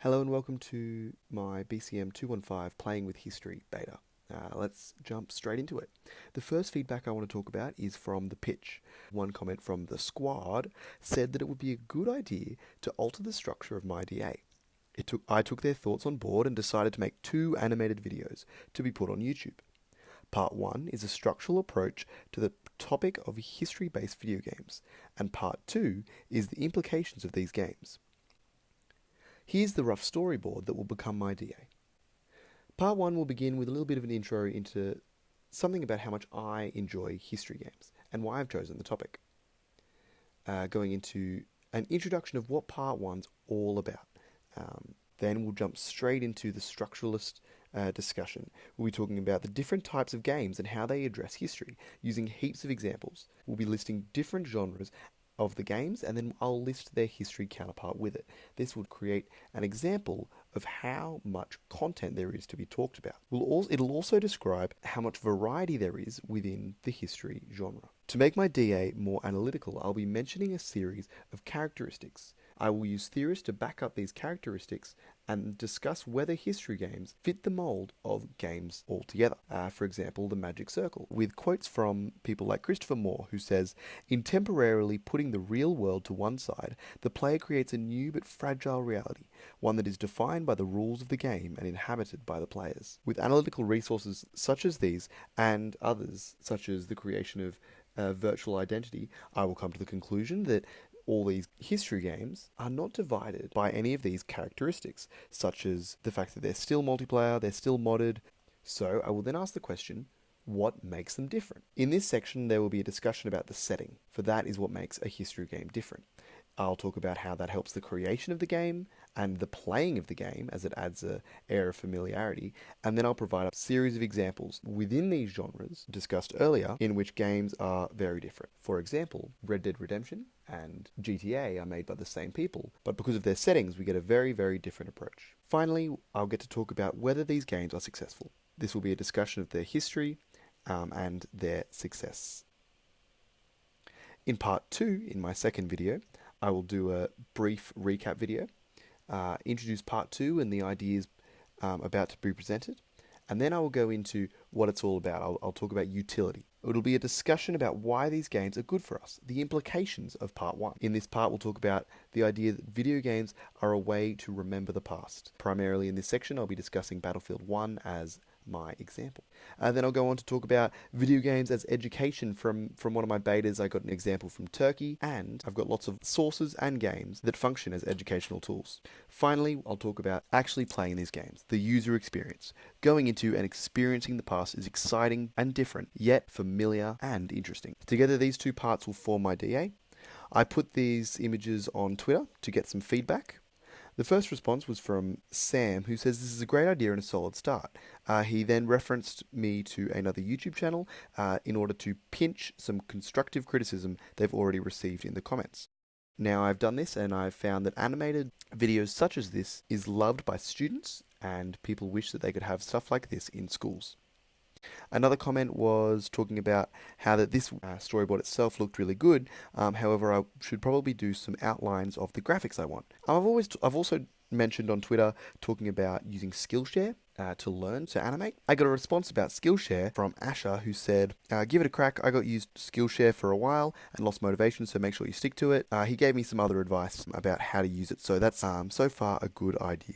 Hello and welcome to my BCM215 Playing with History beta. Let's jump straight into it. The first feedback I want to talk about is from the pitch. One comment from the squad said that it would be a good idea to alter the structure of my DA. I took their thoughts on board and decided to make 2 animated videos to be put on YouTube. Part 1 is a structural approach to the topic of history-based video games, and Part 2 is the implications of these games. Here's the rough storyboard that will become my DA. Part 1 will begin with a little bit of an intro into something about how much I enjoy history games and why I've chosen the topic. Going into an introduction of what Part 1's all about. Then we'll jump straight into the structuralist discussion. We'll be talking about the different types of games and how they address history, using heaps of examples. We'll be listing different genres of the games, and then I'll list their history counterpart with it. This would create an example of how much content there is to be talked about. It'll also describe how much variety there is within the history genre. To make my DA more analytical, I'll be mentioning a series of characteristics. I will use theorists to back up these characteristics and discuss whether history games fit the mold of games altogether. For example, the Magic Circle, with quotes from people like Christopher Moore, who says, "In temporarily putting the real world to one side, the player creates a new but fragile reality, one that is defined by the rules of the game and inhabited by the players." With analytical resources such as these, and others, such as the creation of virtual identity, I will come to the conclusion that all these history games are not divided by any of these characteristics, such as the fact that they're still multiplayer, they're still modded. So I will then ask the question, what makes them different? In this section, there will be a discussion about the setting, for that is what makes a history game different. I'll talk about how that helps the creation of the game and the playing of the game, as it adds an air of familiarity, and then I'll provide a series of examples within these genres discussed earlier in which games are very different. For example, Red Dead Redemption and GTA are made by the same people, but because of their settings we get a very, very different approach. Finally, I'll get to talk about whether these games are successful. This will be a discussion of their history and their success. In part 2, in my second video, I will do a brief recap video, introduce part 2 and the ideas about to be presented, and then I will go into what it's all about. I'll talk about utility. It'll be a discussion about why these games are good for us, the implications of part 1. In this part, we'll talk about the idea that video games are a way to remember the past. Primarily in this section, I'll be discussing Battlefield 1 as my example. Then I'll go on to talk about video games as education. From one of my betas, I got an example from Turkey, and I've got lots of sources and games that function as educational tools. Finally, I'll talk about actually playing these games, the user experience. Going into and experiencing the past is exciting and different, yet familiar and interesting. Together, these 2 parts will form my DA. I put these images on Twitter to get some feedback. The first response was from Sam, who says this is a great idea and a solid start. He then referenced me to another YouTube channel in order to pinch some constructive criticism they've already received in the comments. Now I've done this and I've found that animated videos such as this is loved by students, and people wish that they could have stuff like this in schools. Another comment was talking about how that this storyboard itself looked really good. However, I should probably do some outlines of the graphics I want. I've also mentioned on Twitter talking about using Skillshare to learn to animate. I got a response about Skillshare from Asher, who said, "Give it a crack. I got used Skillshare for a while and lost motivation, so make sure you stick to it." He gave me some other advice about how to use it, so that's so far a good idea.